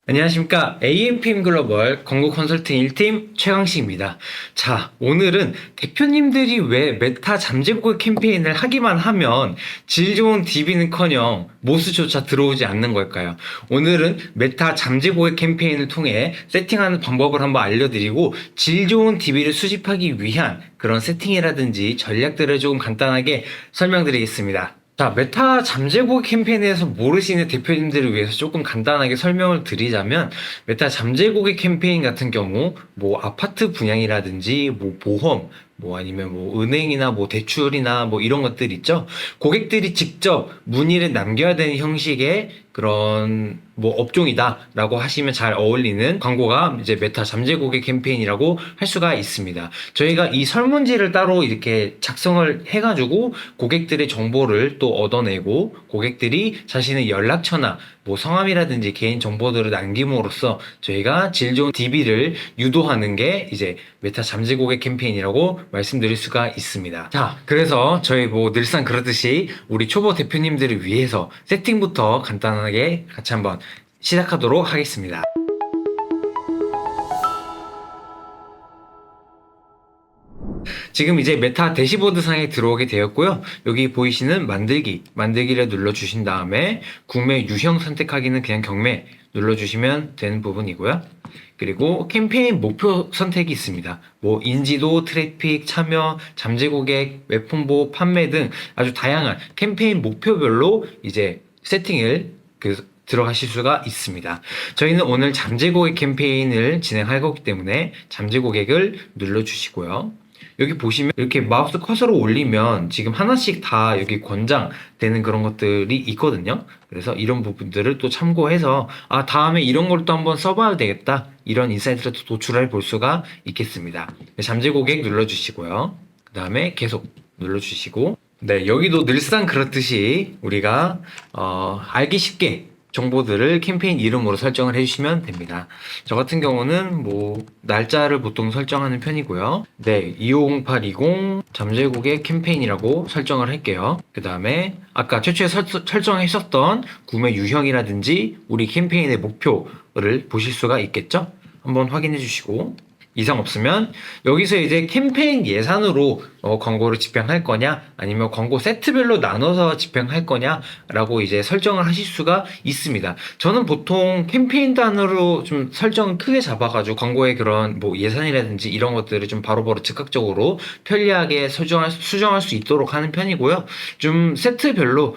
안녕하십니까. AMPM 글로벌 광고 컨설팅 1팀 최강식입니다. 자, 오늘은 대표님들이 왜 메타 잠재고 캠페인을 하기만 하면 질 좋은 DB는커녕 모수조차 들어오지 않는 걸까요? 오늘은 메타 잠재고 캠페인을 통해 세팅하는 방법을 한번 알려드리고 질 좋은 DB를 수집하기 위한 그런 세팅이라든지 전략들을 조금 간단하게 설명드리겠습니다. 자, 메타 잠재고 캠페인에 대해서 모르시는 대표님들을 위해서 조금 간단하게 설명을 드리자면, 메타 잠재고객 캠페인 같은 경우, 뭐 아파트 분양이라든지, 뭐 보험, 뭐 아니면 뭐 은행이나 뭐 대출이나 뭐 이런 것들 있죠. 고객들이 직접 문의를 남겨야 되는 형식의 그런 뭐 업종이다라고 하시면 잘 어울리는 광고가 이제 메타 잠재 고객 캠페인이라고 할 수가 있습니다. 저희가 이 설문지를 따로 이렇게 작성을 해가지고 고객들의 정보를 또 얻어내고 고객들이 자신의 연락처나 뭐 성함이라든지 개인 정보들을 남김으로써 저희가 질 좋은 DB를 유도하는 게 이제 메타 잠재 고객 캠페인이라고 말씀드릴 수가 있습니다. 자, 그래서 저희 뭐 늘상 그러듯이 우리 초보 대표님들을 위해서 세팅부터 간단하게 같이 한번 시작하도록 하겠습니다. 지금 이제 메타 대시보드 상에 들어오게 되었고요. 여기 보이시는 만들기를 눌러주신 다음에 국내 유형 선택하기는 그냥 경매 눌러주시면 되는 부분이고요. 그리고 캠페인 목표 선택이 있습니다. 뭐 인지도, 트래픽, 참여, 잠재 고객, 웹홍보, 판매 등 아주 다양한 캠페인 목표별로 이제 세팅을 들어가실 수가 있습니다. 저희는 오늘 잠재 고객 캠페인을 진행할 거기 때문에 잠재 고객을 눌러주시고요. 여기 보시면 이렇게 마우스 커서로 올리면 지금 하나씩 다 여기 권장되는 그런 것들이 있거든요. 그래서 이런 부분들을 또 참고해서 다음에 이런 걸 또 한번 써봐야 되겠다, 이런 인사이트를 또 도출해 볼 수가 있겠습니다. 잠재 고객 눌러주시고요. 그 다음에 계속 눌러주시고, 네, 여기도 늘상 그렇듯이 우리가 알기 쉽게 정보들을 캠페인 이름으로 설정을 해주시면 됩니다. 저 같은 경우는 뭐 날짜를 보통 설정하는 편이고요. 네, 250-820 잠재 고객 캠페인이라고 설정을 할게요. 그 다음에 아까 최초에 설정하셨던 구매 유형이라든지 우리 캠페인의 목표를 보실 수가 있겠죠? 한번 확인해 주시고, 이상 없으면 여기서 이제 캠페인 예산으로 광고를 집행할 거냐, 아니면 광고 세트별로 나눠서 집행할 거냐 라고 이제 설정을 하실 수가 있습니다. 저는 보통 캠페인 단으로 좀 설정을 크게 잡아가지고 광고의 그런 뭐 예산이라든지 이런 것들을 좀 바로바로 즉각적으로 편리하게 수정할 수 있도록 하는 편이고요. 좀 세트별로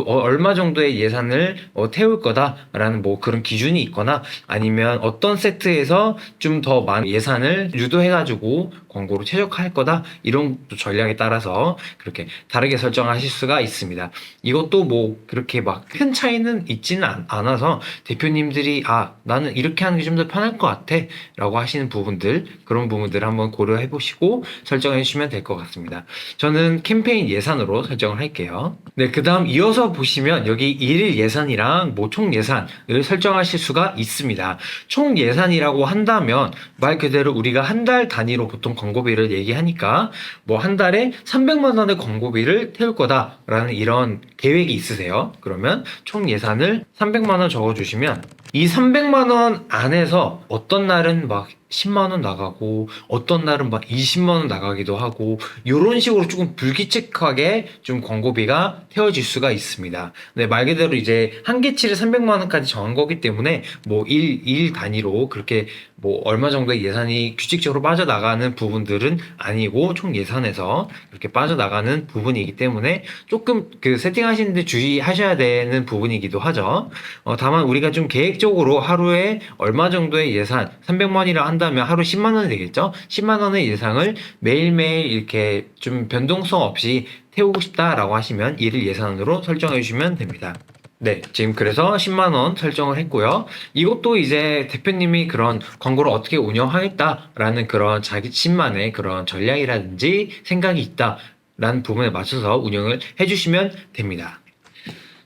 얼마 정도의 예산을 태울 거다라는 뭐 그런 기준이 있거나, 아니면 어떤 세트에서 좀 더 많은 예산을 유도해가지고 광고로 최적화할 거다, 이런 전략에 따라서 그렇게 다르게 설정하실 수가 있습니다. 이것도 뭐 그렇게 막 큰 차이는 있지는 않아서 대표님들이 나는 이렇게 하는 게 좀 더 편할 것 같아 라고 하시는 부분들, 그런 부분들을 한번 고려해 보시고 설정해 주시면 될 것 같습니다. 저는 캠페인 예산으로 설정을 할게요. 네, 그 다음 이어서 보시면 여기 일일 예산이랑 뭐 총 예산을 설정하실 수가 있습니다. 총 예산이라고 한다면 말 그대로 우리가 한 달 단위로 보통 광고비를 얘기하니까 뭐 한 달에 300만 원의 광고비를 태울 거다라는 이런 계획이 있으세요. 그러면 총 예산을 300만 원 적어주시면, 이 300만 원 안에서 어떤 날은 막 10만 원 나가고 어떤 날은 막 20만 원 나가기도 하고, 이런 식으로 조금 불규칙하게 좀 광고비가 태워질 수가 있습니다. 네, 말 그대로 이제 한계치를 300만 원까지 정한 거기 때문에 뭐 일 단위로 그렇게 뭐 얼마 정도의 예산이 규칙적으로 빠져나가는 부분들은 아니고 총 예산에서 그렇게 빠져나가는 부분이기 때문에 조금 그 세팅하시는데 주의하셔야 되는 부분이기도 하죠. 다만 우리가 좀 계획적으로 하루에 얼마 정도의 예산, 300만 원이라 한다면 하루 10만 원이 되겠죠? 10만 원의 예상을 매일매일 이렇게 좀 변동성 없이 태우고 싶다라고 하시면 일일 예산으로 설정해 주시면 됩니다. 네, 지금 그래서 10만원 설정을 했고요. 이것도 이제 대표님이 그런 광고를 어떻게 운영하겠다라는 그런 자신만의 그런 전략이라든지 생각이 있다라는 부분에 맞춰서 운영을 해주시면 됩니다.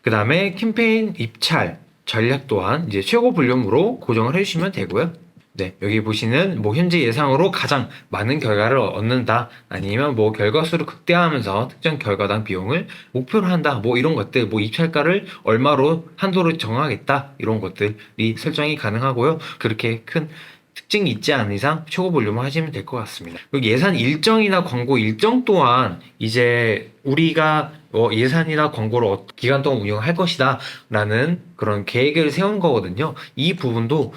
그 다음에 캠페인 입찰 전략 또한 이제 최고 볼륨으로 고정을 해주시면 되고요. 네, 여기 보시는 뭐 현재 예상으로 가장 많은 결과를 얻는다, 아니면 뭐 결과수를 극대화하면서 특정 결과당 비용을 목표로 한다, 뭐 이런 것들, 뭐 입찰가를 얼마로 한도를 정하겠다, 이런 것들이 설정이 가능하고요. 그렇게 큰 특징이 있지 않은 이상 초고 볼륨을 하시면 될 것 같습니다. 그리고 예산 일정이나 광고 일정 또한 이제 우리가 예산이나 광고를 기간 동안 운영할 것이다 라는 그런 계획을 세운 거거든요. 이 부분도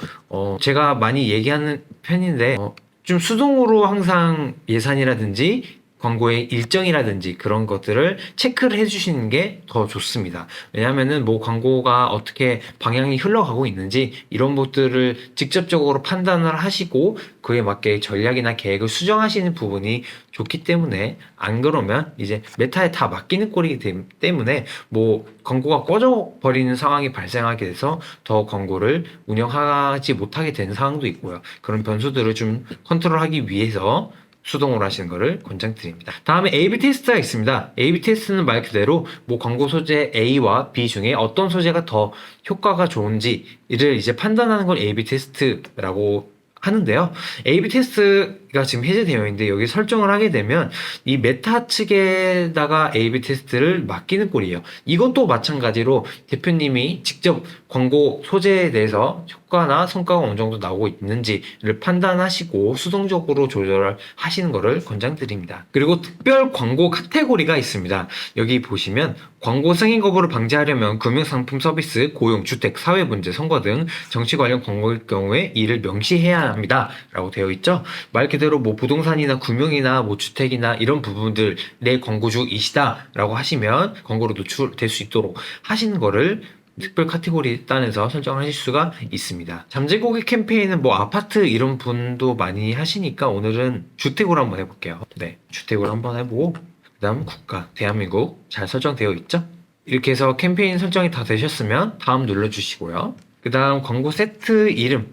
제가 많이 얘기하는 편인데 좀 수동으로 항상 예산이라든지 광고의 일정이라든지 그런 것들을 체크를 해주시는 게 더 좋습니다. 왜냐하면은 뭐 광고가 어떻게 방향이 흘러가고 있는지 이런 것들을 직접적으로 판단을 하시고 그에 맞게 전략이나 계획을 수정하시는 부분이 좋기 때문에, 안 그러면 이제 메타에 다 맡기는 꼴이기 때문에 뭐 광고가 꺼져 버리는 상황이 발생하게 돼서 더 광고를 운영하지 못하게 되는 상황도 있고요. 그런 변수들을 좀 컨트롤하기 위해서 수동으로 하시는 것을 권장드립니다. 다음에 A/B 테스트가 있습니다. A/B 테스트는 말 그대로 뭐 광고 소재 A와 B 중에 어떤 소재가 더 효과가 좋은지를 이제 판단하는 걸 A/B 테스트라고 하는데요. A/B 테스트가 지금 해제되어 있는데 여기 설정을 하게 되면 이 메타 측에다가 A/B 테스트를 맡기는 꼴이에요. 이것도 마찬가지로 대표님이 직접 광고 소재에 대해서 효과나 성과가 어느 정도 나오고 있는지를 판단하시고 수동적으로 조절을 하시는 것을 권장드립니다. 그리고 특별 광고 카테고리가 있습니다. 여기 보시면 광고 승인 거부를 방지하려면 금융상품 서비스, 고용, 주택, 사회문제, 선거 등 정치 관련 광고일 경우에 이를 명시해야 합니다 라고 되어 있죠. 말 그대로 뭐 부동산이나 금융이나 뭐 주택이나 이런 부분들 내 광고주이시다 라고 하시면 광고로 노출될 수 있도록 하시는 거를 특별 카테고리 단에서 설정하실 수가 있습니다. 잠재고객 캠페인은 뭐 아파트 이런 분도 많이 하시니까 오늘은 주택으로 한번 해볼게요. 네, 주택으로 한번 해보고 그 다음 국가, 대한민국 잘 설정되어 있죠? 이렇게 해서 캠페인 설정이 다 되셨으면 다음 눌러주시고요. 그 다음 광고 세트 이름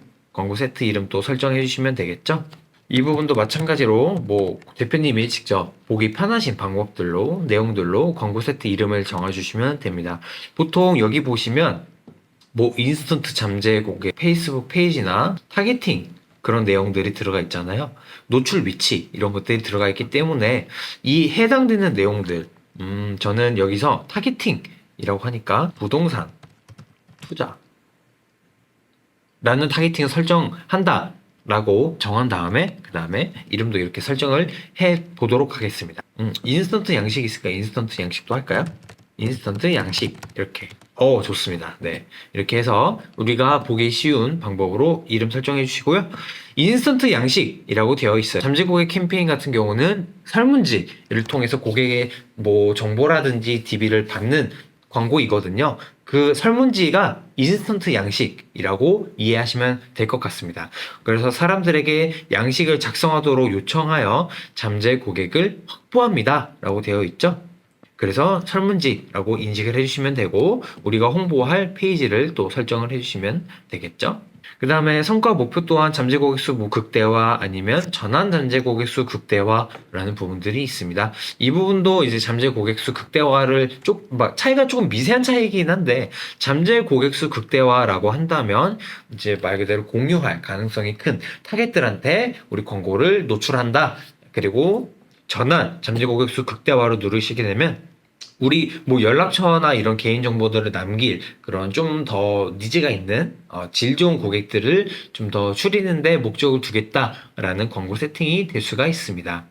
또 설정해 주시면 되겠죠? 이 부분도 마찬가지로 뭐 대표님이 직접 보기 편하신 방법들로 내용들로 광고 세트 이름을 정해주시면 됩니다. 보통 여기 보시면 뭐 인스턴트 잠재 고객 페이스북 페이지나 타겟팅 그런 내용들이 들어가 있잖아요. 노출 위치 이런 것들이 들어가 있기 때문에 이 해당되는 내용들 저는 여기서 타겟팅이라고 하니까 부동산 투자 라는 타겟팅을 설정한다 라고 정한 다음에 그 다음에 이름도 이렇게 설정을 해 보도록 하겠습니다. 인스턴트 양식 있을까? 인스턴트 양식도 할까요? 인스턴트 양식 이렇게 좋습니다. 네, 이렇게 해서 우리가 보기 쉬운 방법으로 이름 설정해 주시고요. 인스턴트 양식이라고 되어 있어요. 잠재 고객 캠페인 같은 경우는 설문지를 통해서 고객의 뭐 정보라든지 DB를 받는 광고이거든요. 그 설문지가 인스턴트 양식이라고 이해하시면 될 것 같습니다. 그래서 사람들에게 양식을 작성하도록 요청하여 잠재 고객을 확보합니다 라고 되어 있죠. 그래서 설문지라고 인식을 해주시면 되고 우리가 홍보할 페이지를 또 설정을 해주시면 되겠죠. 그 다음에 성과 목표 또한 잠재 고객 수 극대화 아니면 전환 잠재 고객 수 극대화라는 부분들이 있습니다. 이 부분도 이제 잠재 고객 수 극대화를 차이가 조금 미세한 차이긴 한데 잠재 고객 수 극대화라고 한다면 이제 말 그대로 공유할 가능성이 큰 타겟들한테 우리 광고를 노출한다. 그리고 전환 잠재 고객 수 극대화로 누르시게 되면 우리 뭐 연락처나 이런 개인 정보들을 남길 그런 좀 더 니즈가 있는 질 좋은 고객들을 좀 더 추리는데 목적을 두겠다라는 광고 세팅이 될 수가 있습니다.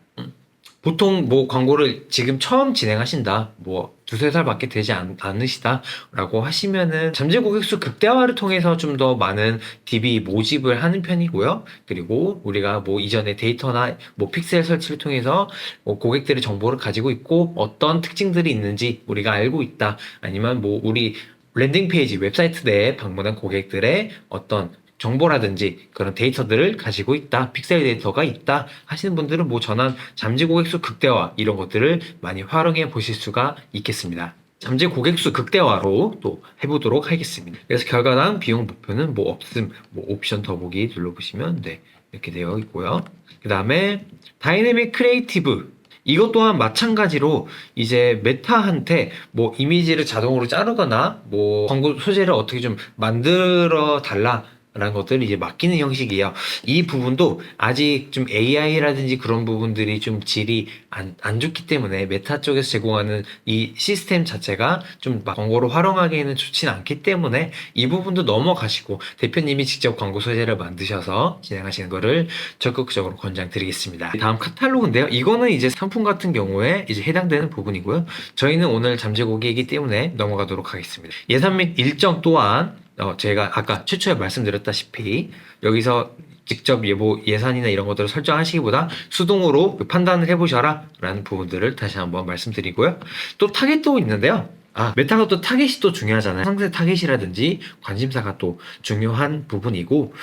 보통 뭐 광고를 지금 처음 진행하신다, 뭐 두세 살밖에 되지 않으시다라고 하시면은 잠재 고객 수 극대화를 통해서 좀 더 많은 DB 모집을 하는 편이고요. 그리고 우리가 뭐 이전에 데이터나 뭐 픽셀 설치를 통해서 뭐 고객들의 정보를 가지고 있고 어떤 특징들이 있는지 우리가 알고 있다, 아니면 뭐 우리 랜딩 페이지 웹사이트 내에 방문한 고객들의 어떤 정보라든지 그런 데이터들을 가지고 있다, 픽셀 데이터가 있다 하시는 분들은 뭐 전환 잠재 고객수 극대화 이런 것들을 많이 활용해 보실 수가 있겠습니다. 잠재 고객수 극대화로 또 해보도록 하겠습니다. 그래서 결과당 비용 목표는 뭐 없음, 뭐 옵션 더보기 눌러보시면 네, 이렇게 되어 있고요. 그 다음에 다이내믹 크리에이티브 이것 또한 마찬가지로 이제 메타한테 뭐 이미지를 자동으로 자르거나 뭐 광고 소재를 어떻게 좀 만들어 달라 라는 것들을 이제 맡기는 형식이에요. 이 부분도 아직 좀 AI라든지 그런 부분들이 좀 질이 안 좋기 때문에 메타 쪽에서 제공하는 이 시스템 자체가 좀 광고로 활용하기에는 좋진 않기 때문에 이 부분도 넘어가시고 대표님이 직접 광고 소재를 만드셔서 진행하시는 거를 적극적으로 권장드리겠습니다. 다음 카탈로그인데요. 이거는 이제 상품 같은 경우에 이제 해당되는 부분이고요. 저희는 오늘 잠재 고객이기 때문에 넘어가도록 하겠습니다. 예산 및 일정 또한 제가 아까 최초에 말씀드렸다시피 여기서 직접 예산이나 이런 것들을 설정하시기보다 수동으로 판단을 해보셔라 라는 부분들을 다시 한번 말씀드리고요. 또 타겟도 있는데요. 메타가 또 타겟이 또 중요하잖아요. 상세 타겟이라든지 관심사가 또 중요한 부분이고,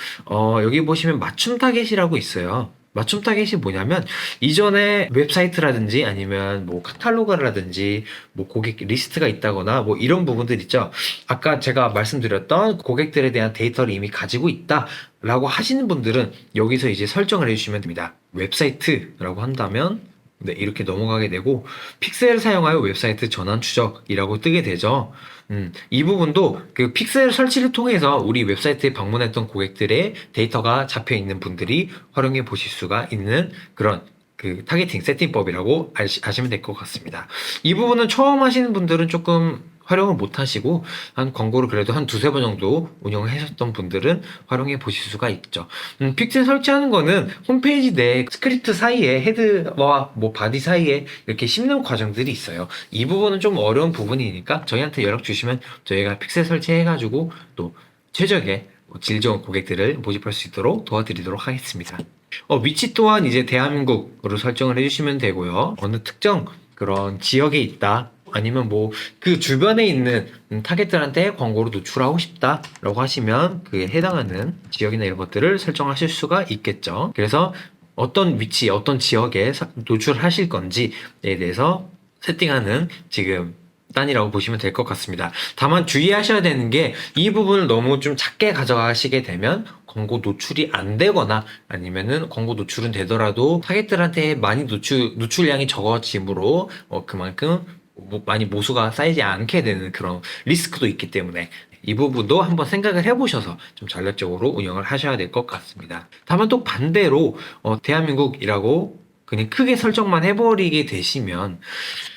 여기 보시면 맞춤 타겟이라고 있어요. 맞춤 타겟이 뭐냐면 이전에 웹사이트라든지 아니면 뭐 카탈로그라든지 뭐 고객 리스트가 있다거나 뭐 이런 부분들 있죠. 아까 제가 말씀드렸던 고객들에 대한 데이터를 이미 가지고 있다라고 하시는 분들은 여기서 이제 설정을 해주시면 됩니다. 웹사이트라고 한다면 네, 이렇게 넘어가게 되고 픽셀을 사용하여 웹사이트 전환 추적이라고 뜨게 되죠. 이 부분도 그 픽셀 설치를 통해서 우리 웹사이트에 방문했던 고객들의 데이터가 잡혀 있는 분들이 활용해 보실 수가 있는 그런 그 타겟팅 세팅법이라고 아시면 될 것 같습니다. 이 부분은 처음 하시는 분들은 조금 활용을 못 하시고 한 광고를 그래도 한 두세 번 정도 운영을 하셨던 분들은 활용해 보실 수가 있죠. 픽셀 설치하는 거는 홈페이지 내 스크립트 사이에 헤드와 뭐 바디 사이에 이렇게 씹는 과정들이 있어요. 이 부분은 좀 어려운 부분이니까 저희한테 연락 주시면 저희가 픽셀 설치해가지고 또 최적의 질 좋은 고객들을 모집할 수 있도록 도와드리도록 하겠습니다. 위치 또한 이제 대한민국으로 설정을 해주시면 되고요. 어느 특정 그런 지역에 있다. 아니면 뭐 그 주변에 있는 타겟들한테 광고를 노출하고 싶다라고 하시면 그에 해당하는 지역이나 이런 것들을 설정하실 수가 있겠죠. 그래서 어떤 위치, 어떤 지역에 노출하실 건지에 대해서 세팅하는 지금 단이라고 보시면 될 것 같습니다. 다만 주의하셔야 되는 게 이 부분을 너무 좀 작게 가져가시게 되면 광고 노출이 안 되거나 아니면은 광고 노출은 되더라도 타겟들한테 많이 노출량이 적어지므로 그만큼 많이 모수가 쌓이지 않게 되는 그런 리스크도 있기 때문에 이 부분도 한번 생각을 해보셔서 좀 전략적으로 운영을 하셔야 될 것 같습니다. 다만 또 반대로 대한민국이라고 그냥 크게 설정만 해버리게 되시면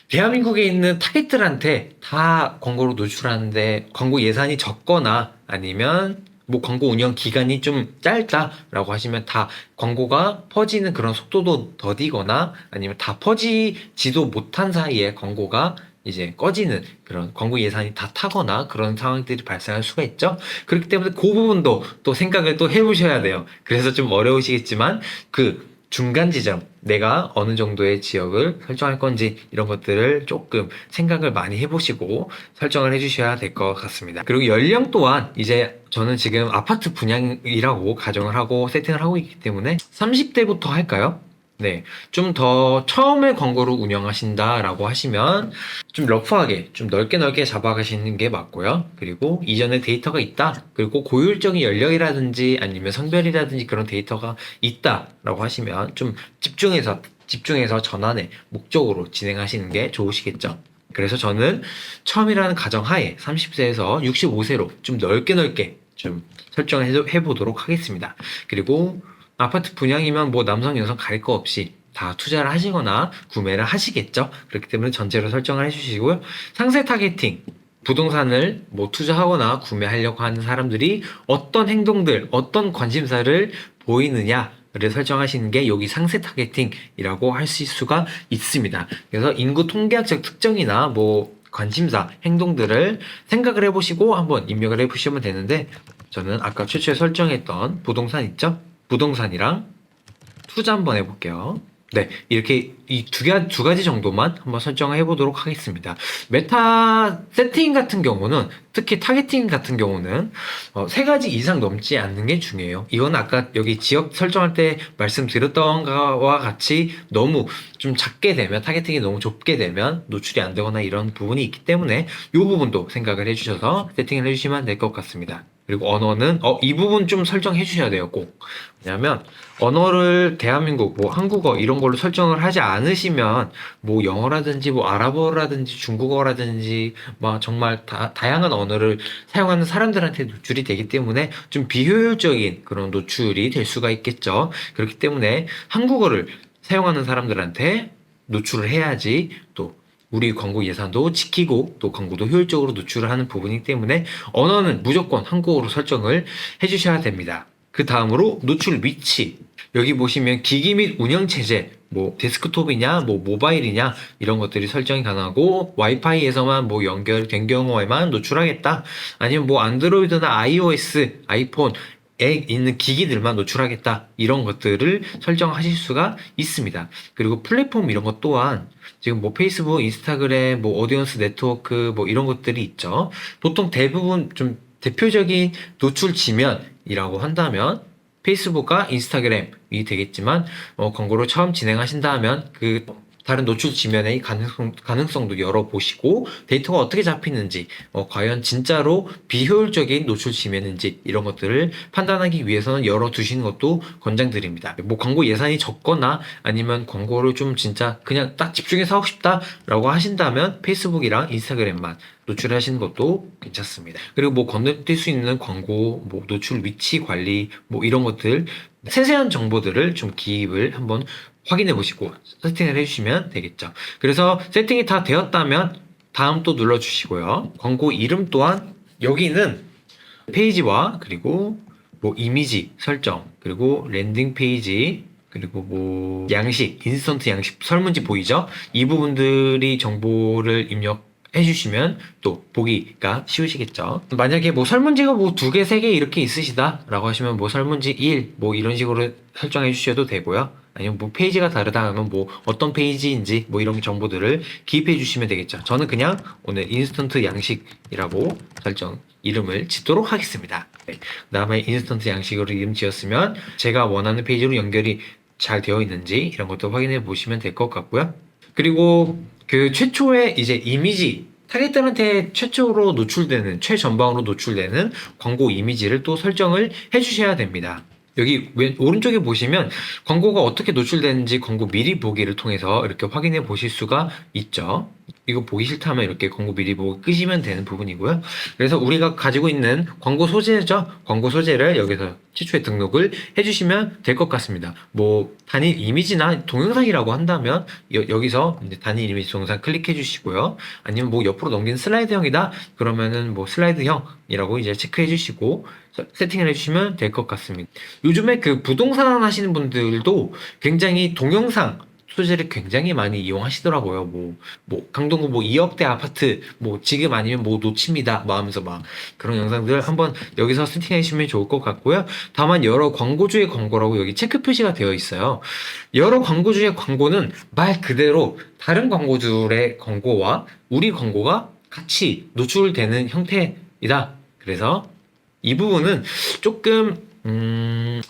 대한민국에 있는 타겟들한테 다 광고로 노출하는데 광고 예산이 적거나 아니면 뭐 광고 운영 기간이 좀 짧다라고 하시면 다 광고가 퍼지는 그런 속도도 더디거나 아니면 다 퍼지지도 못한 사이에 광고가 이제 꺼지는 그런 광고 예산이 다 타거나 그런 상황들이 발생할 수가 있죠. 그렇기 때문에 그 부분도 또 생각을 또 해보셔야 돼요. 그래서 좀 어려우시겠지만 그 중간 지점, 내가 어느 정도의 지역을 설정할 건지 이런 것들을 조금 생각을 많이 해보시고 설정을 해주셔야 될 것 같습니다. 그리고 연령 또한 이제 저는 지금 아파트 분양이라고 가정을 하고 세팅을 하고 있기 때문에 30대부터 할까요? 네, 좀 더 처음에 광고를 운영하신다라고 하시면 좀 러프하게 좀 넓게 잡아가시는 게 맞고요. 그리고 이전에 데이터가 있다. 그리고 고율적인 연령이라든지 아니면 성별이라든지 그런 데이터가 있다라고 하시면 좀 집중해서 전환의 목적으로 진행하시는 게 좋으시겠죠. 그래서 저는 처음이라는 가정하에 30세에서 65세로 좀 넓게 좀 설정해 보도록 하겠습니다. 그리고 아파트 분양이면 뭐 남성 여성 가릴 거 없이 다 투자를 하시거나 구매를 하시겠죠. 그렇기 때문에 전제로 설정을 해주시고요. 상세 타겟팅, 부동산을 뭐 투자하거나 구매하려고 하는 사람들이 어떤 행동들, 어떤 관심사를 보이느냐를 설정하시는 게 여기 상세 타겟팅이라고 하실 수가 있습니다. 그래서 인구 통계학적 특정이나 뭐 관심사, 행동들을 생각을 해보시고 한번 입력을 해보시면 되는데 저는 아까 최초에 설정했던 부동산 있죠? 부동산이랑 투자 한번 해볼게요. 네, 이렇게 이 두 가지 정도만 한번 설정을 해보도록 하겠습니다. 메타 세팅 같은 경우는 특히 타겟팅 같은 경우는 세 가지 이상 넘지 않는 게 중요해요. 이건 아까 여기 지역 설정할 때 말씀드렸던 것과 같이 너무 좀 작게 되면 타겟팅이 너무 좁게 되면 노출이 안 되거나 이런 부분이 있기 때문에 이 부분도 생각을 해주셔서 세팅을 해주시면 될 것 같습니다. 그리고 언어는 이 부분 좀 설정해 주셔야 돼요, 꼭. 왜냐하면 언어를 대한민국 뭐 한국어 이런 걸로 설정을 하지 않으시면 뭐 영어라든지 뭐 아랍어라든지 중국어라든지 막 정말 다양한 언어를 사용하는 사람들한테 노출이 되기 때문에 좀 비효율적인 그런 노출이 될 수가 있겠죠. 그렇기 때문에 한국어를 사용하는 사람들한테 노출을 해야지 또 우리 광고 예산도 지키고 또 광고도 효율적으로 노출을 하는 부분이기 때문에 언어는 무조건 한국어로 설정을 해주셔야 됩니다. 그 다음으로 노출 위치. 여기 보시면 기기 및 운영체제, 뭐 데스크톱이냐, 뭐 모바일이냐 이런 것들이 설정이 가능하고 와이파이에서만 뭐 연결된 경우에만 노출하겠다. 아니면 뭐 안드로이드나 iOS, 아이폰 에 있는 기기들만 노출하겠다 이런 것들을 설정하실 수가 있습니다. 그리고 플랫폼 이런 것 또한 지금 뭐 페이스북, 인스타그램, 뭐 오디언스 네트워크 뭐 이런 것들이 있죠. 보통 대부분 좀 대표적인 노출 지면이라고 한다면 페이스북과 인스타그램이 되겠지만 광고를 처음 진행하신다면 그 다른 노출 지면의 가능성도 열어보시고 데이터가 어떻게 잡히는지 과연 진짜로 비효율적인 노출 지면인지 이런 것들을 판단하기 위해서는 열어두시는 것도 권장드립니다. 뭐 광고 예산이 적거나 아니면 광고를 좀 진짜 그냥 딱 집중해서 하고 싶다라고 하신다면 페이스북이랑 인스타그램만 노출하시는 것도 괜찮습니다. 그리고 뭐 건너뛸 수 있는 광고, 뭐 노출 위치 관리, 뭐 이런 것들 세세한 정보들을 좀 기입을 한번 확인해 보시고 세팅을 해주시면 되겠죠. 그래서 세팅이 다 되었다면 다음 또 눌러주시고요. 광고 이름 또한 여기는 페이지와 그리고 뭐 이미지 설정 그리고 랜딩 페이지 그리고 뭐 양식, 인스턴트 양식 설문지 보이죠? 이 부분들이 정보를 입력해주시면 또 보기가 쉬우시겠죠. 만약에 뭐 설문지가 뭐 2개, 3개 이렇게 있으시다 라고 하시면 뭐 설문지 1 뭐 이런 식으로 설정해 주셔도 되고요. 아니면 뭐 페이지가 다르다 하면 뭐 어떤 페이지인지 뭐 이런 정보들을 기입해 주시면 되겠죠. 저는 그냥 오늘 인스턴트 양식이라고 설정 이름을 짓도록 하겠습니다. 네. 그 다음에 인스턴트 양식으로 이름 지었으면 제가 원하는 페이지로 연결이 잘 되어 있는지 이런 것도 확인해 보시면 될 것 같고요. 그리고 그 최초의 이제 이미지 타겟들한테 최초로 노출되는 최전방으로 노출되는 광고 이미지를 또 설정을 해 주셔야 됩니다. 여기 오른쪽에 보시면 광고가 어떻게 노출되는지 광고 미리 보기를 통해서 이렇게 확인해 보실 수가 있죠. 이거 보기 싫다면 이렇게 광고 미리 보고 끄시면 되는 부분이고요. 그래서 우리가 가지고 있는 광고 소재죠. 광고 소재를 여기서 최초에 등록을 해주시면 될 것 같습니다. 뭐 단일 이미지나 동영상이라고 한다면 여기서 이제 단일 이미지 동영상 클릭해 주시고요. 아니면 뭐 옆으로 넘긴 슬라이드형이다 그러면은 뭐 슬라이드형이라고 이제 체크해 주시고 세팅을 해주시면 될 것 같습니다. 요즘에 그 부동산 하시는 분들도 굉장히 동영상 소재를 굉장히 많이 이용하시더라고요. 뭐 강동구 뭐 2억대 아파트 뭐 지금 아니면 뭐 놓칩니다. 뭐 하면서 막 그런 영상들 한번 여기서 세팅해 주시면 좋을 것 같고요. 다만 여러 광고주의 광고라고 여기 체크 표시가 되어 있어요. 여러 광고주의 광고는 말 그대로 다른 광고주의 광고와 우리 광고가 같이 노출되는 형태이다. 그래서 이 부분은 조금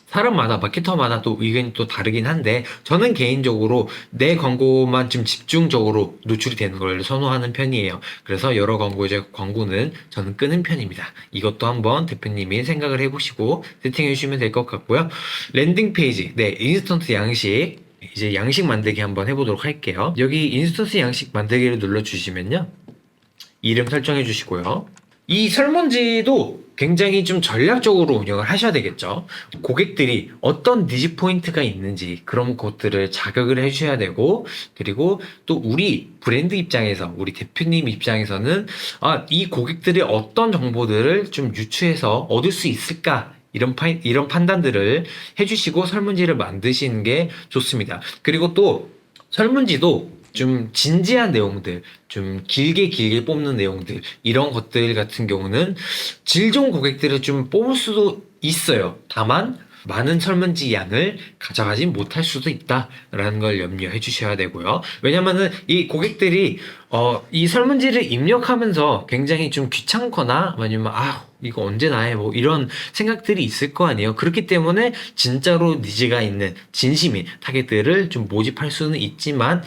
사람마다 마케터마다 또 의견이 또 다르긴 한데 저는 개인적으로 내 광고만 좀 집중적으로 노출이 되는 걸 선호하는 편이에요. 그래서 여러 광고는 저는 끄는 편입니다. 이것도 한번 대표님이 생각을 해보시고 세팅해 주시면 될 것 같고요. 랜딩 페이지, 네, 인스턴트 양식 이제 양식 만들기 한번 해보도록 할게요. 여기 인스턴트 양식 만들기를 눌러주시면요. 이름 설정해 주시고요. 이 설문지도 굉장히 좀 전략적으로 운영을 하셔야 되겠죠. 고객들이 어떤 니즈 포인트가 있는지 그런 것들을 자극을 해주셔야 되고 그리고 또 우리 브랜드 입장에서 우리 대표님 입장에서는 이 고객들이 어떤 정보들을 좀 유추해서 얻을 수 있을까 이런 판단들을 해주시고 설문지를 만드시는 게 좋습니다. 그리고 또 설문지도 좀 진지한 내용들, 좀 길게 뽑는 내용들, 이런 것들 같은 경우는 질 좋은 고객들을 좀 뽑을 수도 있어요. 다만, 많은 설문지 양을 가져가지 못할 수도 있다라는 걸 염려해 주셔야 되고요. 왜냐면은 이 고객들이 이 설문지를 입력하면서 굉장히 좀 귀찮거나 아니면 이거 언제 나해 뭐 이런 생각들이 있을 거 아니에요. 그렇기 때문에 진짜로 니즈가 있는 진심인 타겟들을 좀 모집할 수는 있지만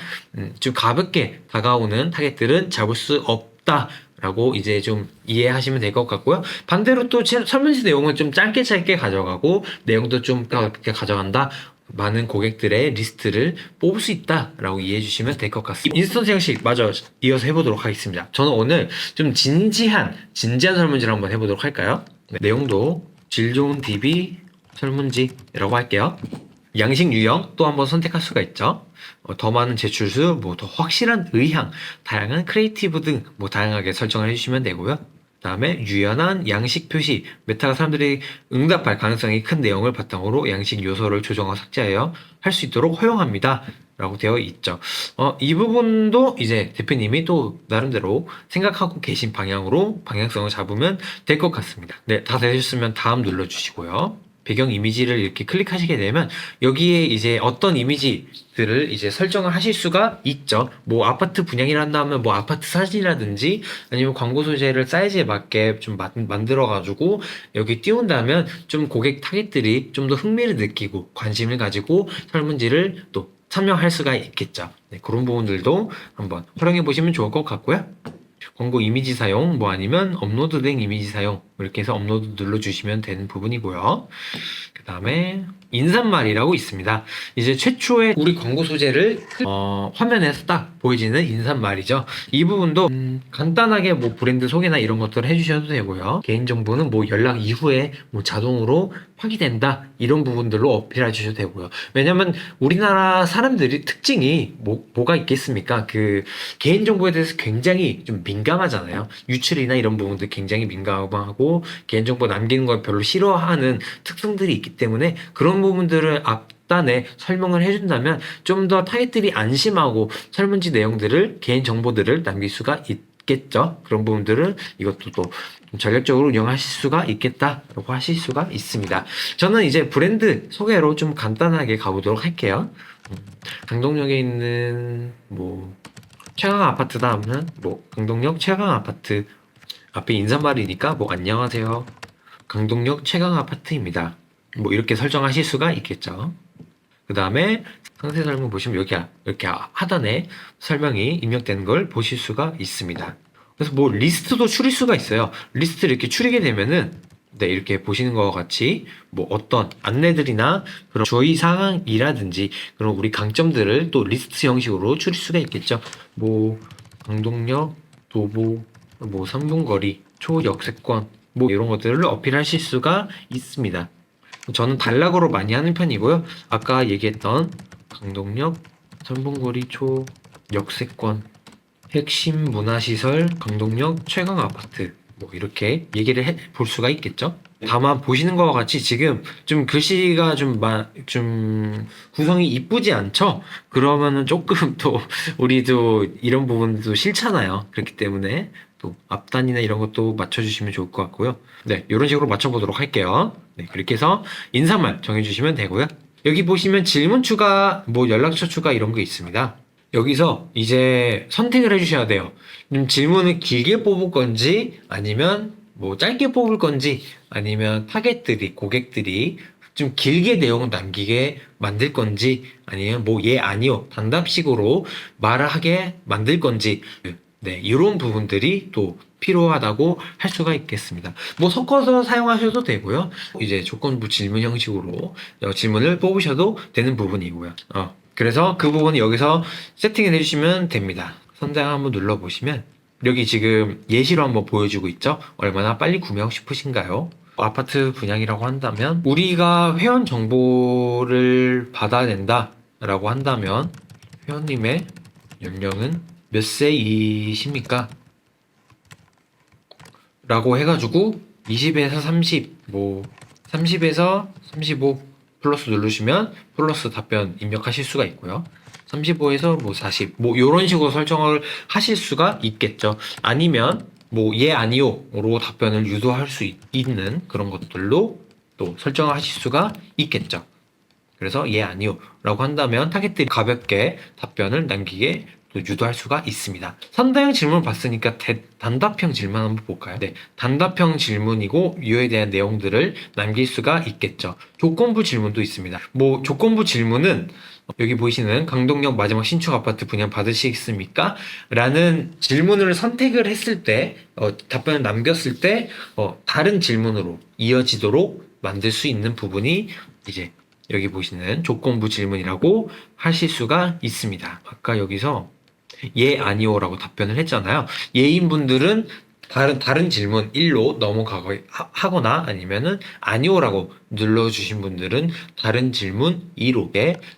좀 가볍게 다가오는 타겟들은 잡을 수 없다 라고 이제 좀 이해하시면 될 것 같고요. 반대로 또 설문지 내용은 좀 짧게 가져가고 내용도 좀 그렇게 가져간다. 많은 고객들의 리스트를 뽑을 수 있다라고 이해해 주시면 될 것 같습니다. 인스턴트 형식 마저 이어서 해보도록 하겠습니다. 저는 오늘 좀 진지한 설문지를 한번 해보도록 할까요? 네, 내용도 질 좋은 DB 설문지라고 할게요. 양식 유형 또 한번 선택할 수가 있죠. 더 많은 제출수, 뭐 더 확실한 의향, 다양한 크리에이티브 등 뭐 다양하게 설정을 해주시면 되고요. 그다음에 유연한 양식 표시, 메타가 사람들이 응답할 가능성이 큰 내용을 바탕으로 양식 요소를 조정하고 삭제하여 할 수 있도록 허용합니다. 라고 되어 있죠. 이 부분도 이제 대표님이 또 나름대로 생각하고 계신 방향으로 방향성을 잡으면 될 것 같습니다. 네, 다 되셨으면 다음 눌러주시고요. 배경 이미지를 이렇게 클릭하시게 되면 여기에 이제 어떤 이미지들을 이제 설정을 하실 수가 있죠. 뭐 아파트 분양이라 한다면 뭐 아파트 사진이라든지 아니면 광고 소재를 사이즈에 맞게 좀 만들어 가지고 여기 띄운다면 좀 고객 타깃들이 좀 더 흥미를 느끼고 관심을 가지고 설문지를 또 참여할 수가 있겠죠. 네, 그런 부분들도 한번 활용해 보시면 좋을 것 같고요. 광고 이미지 사용, 뭐 아니면 업로드된 이미지 사용 이렇게 해서 업로드 눌러주시면 되는 부분이고요. 그 다음에 인사말이라고 있습니다. 이제 최초의 우리 광고 소재를 화면에서 딱 보여지는 인사말이죠. 이 부분도 간단하게 뭐 브랜드 소개나 이런 것들을 해주셔도 되고요. 개인정보는 뭐 연락 이후에 뭐 자동으로 파기된다 이런 부분들로 어필해 주셔도 되고요. 왜냐면 우리나라 사람들이 특징이 뭐가 있겠습니까? 그 개인정보에 대해서 굉장히 좀 민감하잖아요. 유출이나 이런 부분들 굉장히 민감하고 개인정보 남기는 걸 별로 싫어하는 특성들이 있기 때문에 그런 부분들을 앞단에 설명을 해준다면 좀 더 타깃들이 안심하고 설문지 내용들을 개인정보들을 남길 수가 있겠죠. 그런 부분들은 이것도 또 전략적으로 운영하실 수가 있겠다라고 하실 수가 있습니다. 저는 이제 브랜드 소개로 좀 간단하게 가보도록 할게요. 강동역에 있는 뭐 최강 아파트다 하면 뭐 강동역 최강 아파트 앞에 인사말이니까 뭐 안녕하세요 강동역 최강 아파트입니다. 뭐 이렇게 설정하실 수가 있겠죠. 그 다음에 상세 설명 보시면 여기 이렇게 하단에 설명이 입력되는 걸 보실 수가 있습니다. 그래서 뭐 리스트도 추릴 수가 있어요. 리스트를 이렇게 추리게 되면은 네, 이렇게 보시는 것과 같이 뭐 어떤 안내들이나 그런 주의 사항이라든지 그런 우리 강점들을 또 리스트 형식으로 추릴 수가 있겠죠. 뭐 강동역, 도보, 뭐 3분 거리, 초역세권 뭐 이런 것들을 어필하실 수가 있습니다. 저는 단락으로 많이 하는 편이고요. 아까 얘기했던 강동역, 3분 거리, 초역세권, 핵심 문화시설, 강동역 최강 아파트 뭐 이렇게 얘기를 볼 수가 있겠죠. 다만 보시는 것과 같이 지금 좀 글씨가 좀 구성이 이쁘지 않죠? 그러면은 조금 또 우리도 이런 부분도 싫잖아요. 그렇기 때문에 또 앞단이나 이런 것도 맞춰주시면 좋을 것 같고요. 네, 이런 식으로 맞춰보도록 할게요. 네, 그렇게 해서 인사말 정해주시면 되고요. 여기 보시면 질문 추가, 뭐 연락처 추가 이런 거 있습니다. 여기서 이제 선택을 해주셔야 돼요. 질문을 길게 뽑을 건지 아니면 뭐 짧게 뽑을 건지 아니면 타겟들이 고객들이 좀 길게 내용을 남기게 만들 건지 아니면 뭐 예 아니요 단답식으로 말을 하게 만들 건지 네 이런 부분들이 또 필요하다고 할 수가 있겠습니다. 뭐 섞어서 사용하셔도 되고요. 이제 조건부 질문 형식으로 질문을 뽑으셔도 되는 부분이고요. 그래서 그 부분 여기서 세팅을 해주시면 됩니다. 선택 한번 눌러보시면 여기 지금 예시로 한번 보여주고 있죠? 얼마나 빨리 구매하고 싶으신가요? 아파트 분양이라고 한다면 우리가 회원 정보를 받아낸다 라고 한다면 회원님의 연령은 몇 세이십니까? 라고 해가지고 20에서 30, 뭐 30에서 35 플러스 누르시면 플러스 답변 입력하실 수가 있고요. 35에서 뭐 40, 뭐 이런 식으로 설정을 하실 수가 있겠죠. 아니면 뭐 예 아니요로 답변을 유도할 수 있는 그런 것들로 또 설정을 하실 수가 있겠죠. 그래서 예 아니요라고 한다면 타겟들이 가볍게 답변을 남기게 또 유도할 수가 있습니다. 선다형 질문을 봤으니까 단답형 질문 한번 볼까요? 네, 단답형 질문이고 이에 대한 내용들을 남길 수가 있겠죠. 조건부 질문도 있습니다. 뭐 조건부 질문은 여기 보이시는 강동역 마지막 신축 아파트 분양 받으시겠습니까? 라는 질문을 선택을 했을 때 답변을 남겼을 때 다른 질문으로 이어지도록 만들 수 있는 부분이 이제 여기 보시는 조건부 질문이라고 하실 수가 있습니다. 아까 여기서 예, 아니오라고 답변을 했잖아요. 예인 분들은 다른 질문 1로 넘어가거나 아니면은 아니오라고 눌러주신 분들은 다른 질문 2로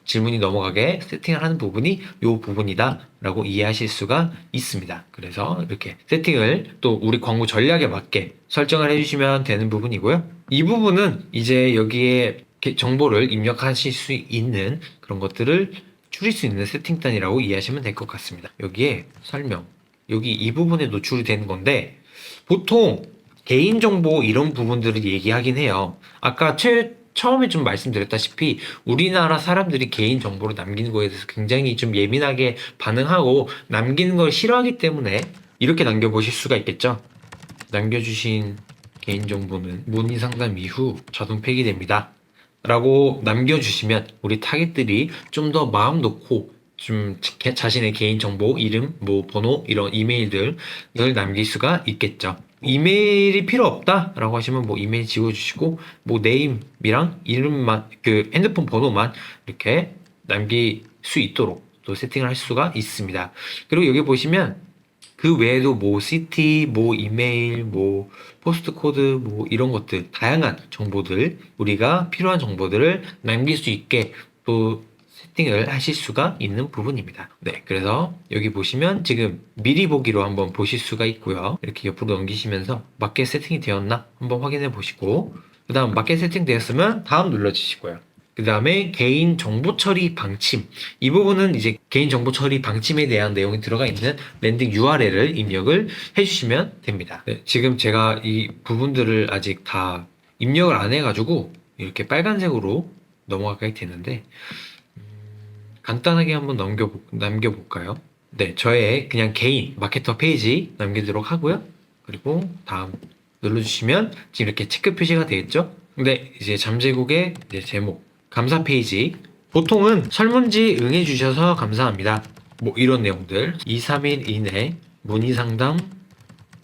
질문이 넘어가게 세팅을 하는 부분이 이 부분이다 라고 이해하실 수가 있습니다. 그래서 이렇게 세팅을 또 우리 광고 전략에 맞게 설정을 해주시면 되는 부분이고요. 이 부분은 이제 여기에 정보를 입력하실 수 있는 그런 것들을 줄일 수 있는 세팅단이라고 이해하시면 될 것 같습니다. 여기에 설명, 여기 이 부분에 노출이 되는 건데 보통 개인정보 이런 부분들을 얘기하긴 해요. 아까 처음에 좀 말씀드렸다시피 우리나라 사람들이 개인정보를 남기는 거에 대해서 굉장히 좀 예민하게 반응하고 남기는 걸 싫어하기 때문에 이렇게 남겨보실 수가 있겠죠. 남겨주신 개인정보는 문의 상담 이후 자동 폐기됩니다. 라고 남겨주시면 우리 타깃들이 좀 더 마음 놓고 좀 자신의 개인정보, 이름, 뭐 번호 이런 이메일들을 남길 수가 있겠죠. 이메일이 필요 없다 라고 하시면 뭐 이메일 지워주시고 뭐 네임이랑 이름만 그 핸드폰 번호만 이렇게 남길 수 있도록 또 세팅을 할 수가 있습니다. 그리고 여기 보시면 그 외에도 뭐 시티, 뭐 이메일, 뭐 포스트 코드, 뭐 이런 것들 다양한 정보들 우리가 필요한 정보들을 남길 수 있게 또 세팅을 하실 수가 있는 부분입니다. 네, 그래서 여기 보시면 지금 미리 보기로 한번 보실 수가 있고요. 이렇게 옆으로 넘기시면서 맞게 세팅이 되었나 한번 확인해 보시고 그 다음 맞게 세팅되었으면 다음 눌러주시고요. 그 다음에 개인 정보 처리 방침. 이 부분은 이제 개인 정보 처리 방침에 대한 내용이 들어가 있는 랜딩 URL을 입력을 해주시면 됩니다. 네, 지금 제가 이 부분들을 아직 다 입력을 안 해가지고 이렇게 빨간색으로 넘어가게 되는데 간단하게 한번 남겨볼까요? 네, 저의 그냥 개인 마케터 페이지 남기도록 하고요. 그리고 다음 눌러주시면 지금 이렇게 체크 표시가 되겠죠? 근데 이제 잠재국의 이제 제목 감사 페이지 보통은 설문지 응해주셔서 감사합니다. 뭐 이런 내용들 2, 3일 이내 문의 상담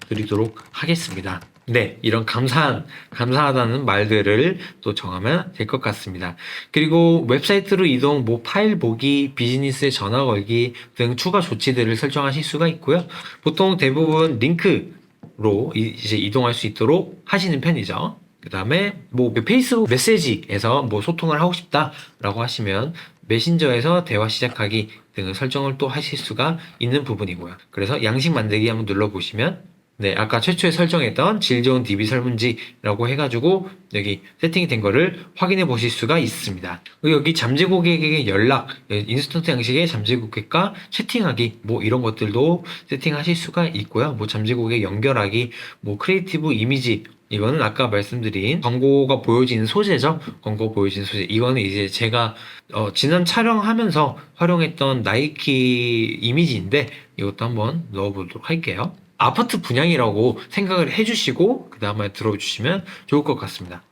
드리도록 하겠습니다. 네, 이런 감사하다는 말들을 또 정하면 될 것 같습니다. 그리고 웹사이트로 이동, 뭐 파일 보기, 비즈니스에 전화 걸기 등 추가 조치들을 설정하실 수가 있고요. 보통 대부분 링크로 이제 이동할 수 있도록 하시는 편이죠. 그 다음에 뭐 페이스북 메시지에서 뭐 소통을 하고 싶다라고 하시면 메신저에서 대화 시작하기 등을 설정을 또 하실 수가 있는 부분이고요. 그래서 양식 만들기 한번 눌러보시면 네, 아까 최초에 설정했던 질 좋은 DB 설문지라고 해가지고 여기 세팅이 된 거를 확인해 보실 수가 있습니다. 그리고 여기 잠재 고객에게 연락, 인스턴트 양식의 잠재 고객과 채팅하기 뭐 이런 것들도 세팅하실 수가 있고요. 뭐 잠재 고객 연결하기, 뭐 크리에이티브 이미지 이거는 아까 말씀드린 광고가 보여지는 소재죠. 광고 보여지는 소재. 이거는 이제 제가 지난 촬영하면서 활용했던 나이키 이미지인데 이것도 한번 넣어보도록 할게요. 아파트 분양이라고 생각을 해주시고 그 다음에 들어주시면 좋을 것 같습니다.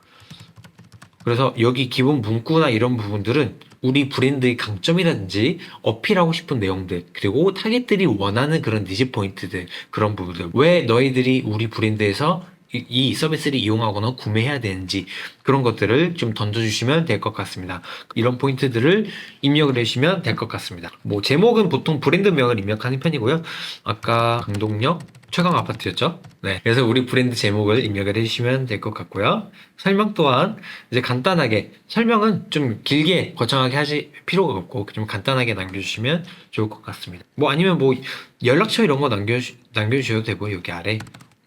그래서 여기 기본 문구나 이런 부분들은 우리 브랜드의 강점이라든지 어필하고 싶은 내용들 그리고 타겟들이 원하는 그런 니즈 포인트들 그런 부분들 왜 너희들이 우리 브랜드에서 이 서비스를 이용하거나 구매해야 되는지 그런 것들을 좀 던져주시면 될 것 같습니다. 이런 포인트들을 입력을 해주시면 될 것 같습니다. 뭐 제목은 보통 브랜드명을 입력하는 편이고요. 아까 강동역 최강 아파트였죠? 네. 그래서 우리 브랜드 제목을 입력을 해주시면 될 것 같고요. 설명 또한 이제 간단하게 설명은 좀 길게 거창하게 하실 필요가 없고 좀 간단하게 남겨주시면 좋을 것 같습니다. 뭐 아니면 뭐 연락처 이런 거 남겨주셔도 되고 여기 아래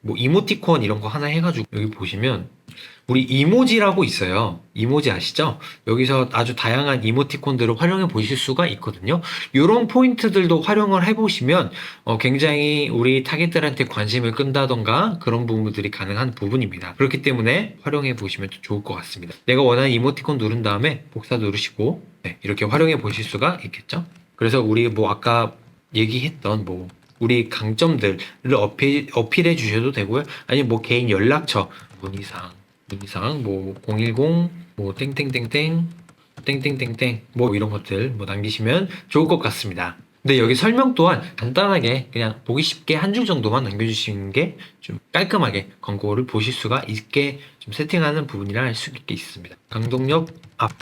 뭐 이모티콘 이런 거 하나 해가지고 여기 보시면 우리 이모지라고 있어요. 이모지 아시죠? 여기서 아주 다양한 이모티콘들을 활용해 보실 수가 있거든요. 이런 포인트들도 활용을 해보시면 굉장히 우리 타겟들한테 관심을 끈다던가 그런 부분들이 가능한 부분입니다. 그렇기 때문에 활용해 보시면 좋을 것 같습니다. 내가 원하는 이모티콘 누른 다음에 복사 누르시고 네, 이렇게 활용해 보실 수가 있겠죠. 그래서 우리 뭐 아까 얘기했던 뭐 우리 강점들을 어필해 주셔도 되고요. 아니면 뭐 개인 연락처 문의사항 뭐 010 뭐 땡땡땡땡 땡땡땡땡 뭐 이런 것들 뭐 남기시면 좋을 것 같습니다. 근데 여기 설명 또한 간단하게 그냥 보기 쉽게 한 줄 정도만 남겨주시는 게 좀 깔끔하게 광고를 보실 수가 있게 좀 세팅하는 부분이라 할 수 있습니다. 강동역 앞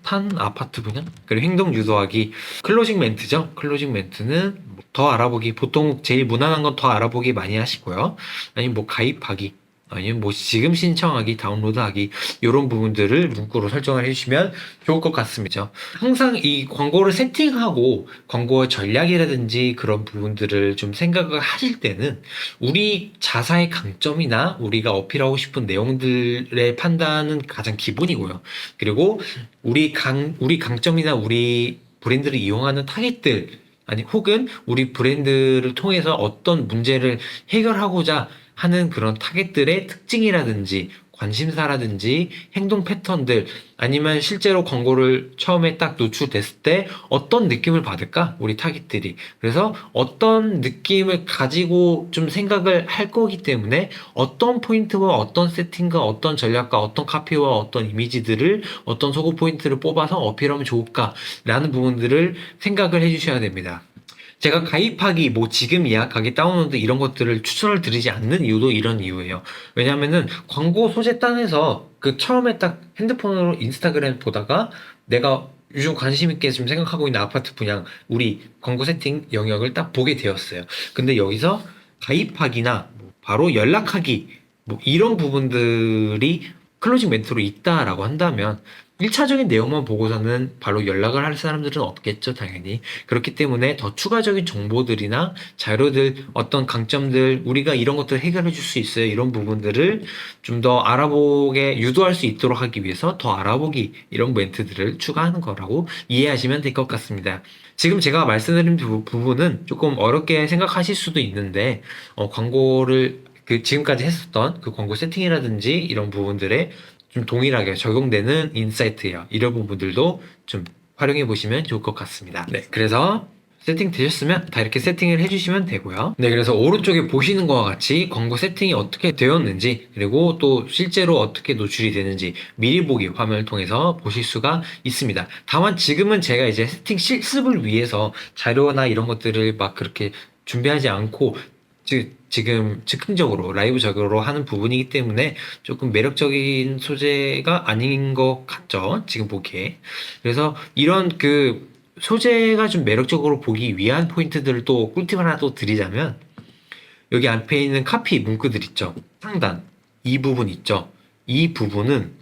핫한 아파트 분양 그리고 행동 유도하기 클로징 멘트죠. 클로징 멘트는 더 알아보기 보통 제일 무난한 건 더 알아보기 많이 하시고요. 아니면 뭐 가입하기 아니면 뭐 지금 신청하기, 다운로드하기 이런 부분들을 문구로 설정을 해주시면 좋을 것 같습니다. 항상 이 광고를 세팅하고 광고의 전략이라든지 그런 부분들을 좀 생각을 하실 때는 우리 자사의 강점이나 우리가 어필하고 싶은 내용들의 판단은 가장 기본이고요. 그리고 우리 강점이나 우리 브랜드를 이용하는 타겟들 아니 혹은 우리 브랜드를 통해서 어떤 문제를 해결하고자 하는 그런 타겟들의 특징이라든지 관심사라든지 행동 패턴들 아니면 실제로 광고를 처음에 딱 노출됐을 때 어떤 느낌을 받을까? 우리 타깃들이. 그래서 어떤 느낌을 가지고 좀 생각을 할 거기 때문에 어떤 포인트와 어떤 세팅과 어떤 전략과 어떤 카피와 어떤 이미지들을 어떤 소구 포인트를 뽑아서 어필하면 좋을까라는 부분들을 생각을 해주셔야 됩니다. 제가 가입하기, 뭐 지금 예약하기, 다운로드 이런 것들을 추천을 드리지 않는 이유도 이런 이유예요. 왜냐면은 광고 소재단에서 그 처음에 딱 핸드폰으로 인스타그램 보다가 내가 요즘 관심 있게 지금 생각하고 있는 아파트 분양 우리 광고 세팅 영역을 딱 보게 되었어요. 근데 여기서 가입하기나 뭐 바로 연락하기 뭐 이런 부분들이 클로징 멘트로 있다라고 한다면 1차적인 내용만 보고서는 바로 연락을 할 사람들은 없겠죠, 당연히. 그렇기 때문에 더 추가적인 정보들이나 자료들, 어떤 강점들, 우리가 이런 것들 해결해 줄 수 있어요. 이런 부분들을 좀 더 알아보게 유도할 수 있도록 하기 위해서 더 알아보기, 이런 멘트들을 추가하는 거라고 이해하시면 될 것 같습니다. 지금 제가 말씀드린 부분은 조금 어렵게 생각하실 수도 있는데, 광고를 지금까지 했었던 그 광고 세팅이라든지 이런 부분들에 좀 동일하게 적용되는 인사이트예요. 이런 부분들도 좀 활용해 보시면 좋을 것 같습니다. 네, 그래서 세팅 되셨으면 다 이렇게 세팅을 해주시면 되고요. 네, 그래서 오른쪽에 보시는 것과 같이 광고 세팅이 어떻게 되었는지 그리고 또 실제로 어떻게 노출이 되는지 미리 보기 화면을 통해서 보실 수가 있습니다. 다만 지금은 제가 이제 세팅 실습을 위해서 자료나 이런 것들을 막 그렇게 준비하지 않고 지금 즉흥적으로 라이브적으로 하는 부분이기 때문에 조금 매력적인 소재가 아닌 것 같죠, 지금 보기에. 그래서 이런 그 소재가 좀 매력적으로 보기 위한 포인트들을 또 꿀팁 하나 또 드리자면 여기 앞에 있는 카피 문구들 있죠, 상단 이 부분 있죠. 이 부분은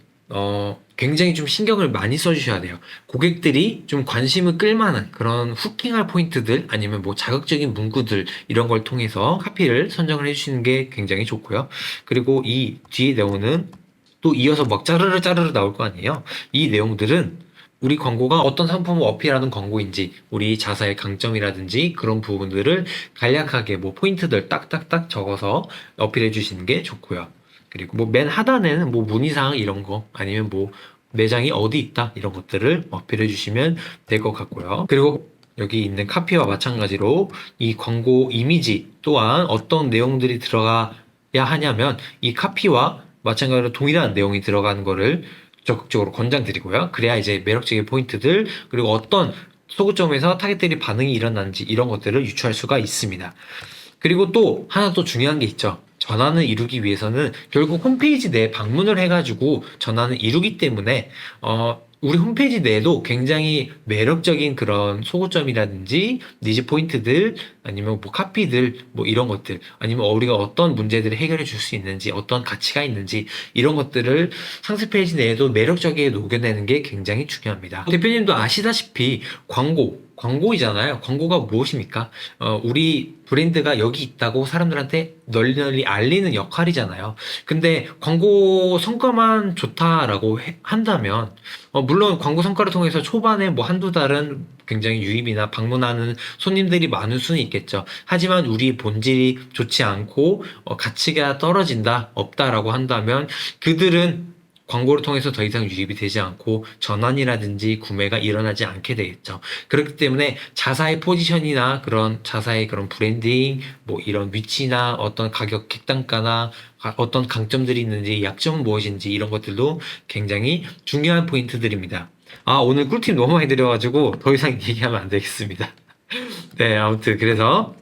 굉장히 좀 신경을 많이 써주셔야 돼요. 고객들이 좀 관심을 끌만한 그런 후킹할 포인트들 아니면 뭐 자극적인 문구들 이런 걸 통해서 카피를 선정을 해주시는 게 굉장히 좋고요. 그리고 이 뒤에 내용은 또 이어서 막 짜르르 짜르르 나올 거 아니에요. 이 내용들은 우리 광고가 어떤 상품을 어필하는 광고인지 우리 자사의 강점이라든지 그런 부분들을 간략하게 뭐 포인트들 딱딱딱 적어서 어필해 주시는 게 좋고요. 그리고 뭐 맨 하단에는 뭐 문의사항 이런 거 아니면 뭐 매장이 어디 있다 이런 것들을 어필해 주시면 될 것 같고요. 그리고 여기 있는 카피와 마찬가지로 이 광고 이미지 또한 어떤 내용들이 들어가야 하냐면 이 카피와 마찬가지로 동일한 내용이 들어가는 거를 적극적으로 권장드리고요. 그래야 이제 매력적인 포인트들 그리고 어떤 소구점에서 타겟들이 반응이 일어나는지 이런 것들을 유추할 수가 있습니다. 그리고 또 하나 또 중요한 게 있죠. 전환을 이루기 위해서는 결국 홈페이지 내에 방문을 해가지고 전환을 이루기 때문에 우리 홈페이지 내에도 굉장히 매력적인 그런 소구점이라든지 니즈 포인트들 아니면 뭐 카피들 뭐 이런 것들 아니면 우리가 어떤 문제들을 해결해 줄 수 있는지 어떤 가치가 있는지 이런 것들을 상세 페이지 내에도 매력적이게 녹여내는 게 굉장히 중요합니다. 대표님도 아시다시피 광고이잖아요. 광고가 무엇입니까? 우리 브랜드가 여기 있다고 사람들한테 널리 알리는 역할이잖아요. 근데 광고 성과만 좋다라고 한다면, 물론 광고 성과를 통해서 초반에 뭐 한두 달은 굉장히 유입이나 방문하는 손님들이 많을 수는 있겠죠. 하지만 우리 본질이 좋지 않고, 가치가 떨어진다, 없다라고 한다면 그들은 광고를 통해서 더 이상 유입이 되지 않고 전환이라든지 구매가 일어나지 않게 되겠죠. 그렇기 때문에 자사의 포지션이나 그런 자사의 그런 브랜딩, 뭐 이런 위치나 어떤 가격 객단가나 어떤 강점들이 있는지 약점은 무엇인지 이런 것들도 굉장히 중요한 포인트들입니다. 오늘 꿀팁 너무 많이 드려가지고 더 이상 얘기하면 안 되겠습니다. 네, 아무튼 그래서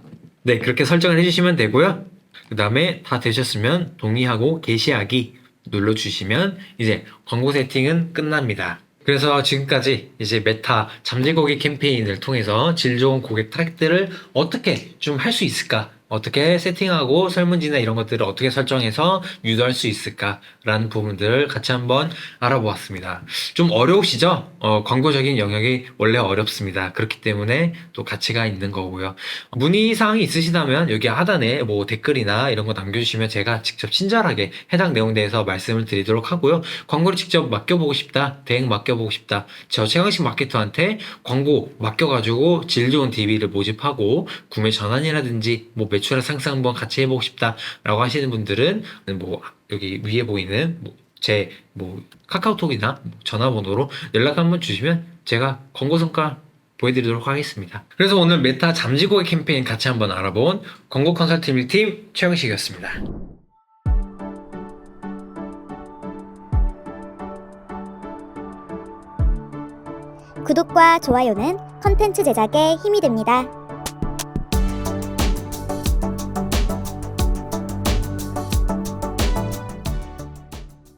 네, 그렇게 설정을 해주시면 되고요. 그 다음에 다 되셨으면 동의하고 게시하기 눌러주시면 이제 광고 세팅은 끝납니다. 그래서 지금까지 이제 메타 잠재고객 캠페인을 통해서 질 좋은 고객 타겟들을 어떻게 좀 할 수 있을까? 어떻게 세팅하고 설문지나 이런 것들을 어떻게 설정해서 유도할 수 있을까라는 부분들을 같이 한번 알아보았습니다. 좀 어려우시죠? 광고적인 영역이 원래 어렵습니다. 그렇기 때문에 또 가치가 있는 거고요. 문의사항이 있으시다면 여기 하단에 뭐 댓글이나 이런 거 남겨주시면 제가 직접 친절하게 해당 내용에 대해서 말씀을 드리도록 하고요. 광고를 직접 맡겨보고 싶다, 대행 맡겨보고 싶다, 저 최강식 마케터한테 광고 맡겨가지고 질 좋은 DB를 모집하고 구매 전환이라든지 뭐 매출의 상승 한번 같이 해보고 싶다라고 하시는 분들은 뭐 여기 위에 보이는 제 카카오톡이나 전화번호로 연락 한번 주시면 제가 광고 성과 보여드리도록 하겠습니다. 그래서 오늘 메타 잠재고객 캠페인 같이 한번 알아본 광고 컨설팅 1팀 최영식이었습니다. 구독과 좋아요는 컨텐츠 제작에 힘이 됩니다.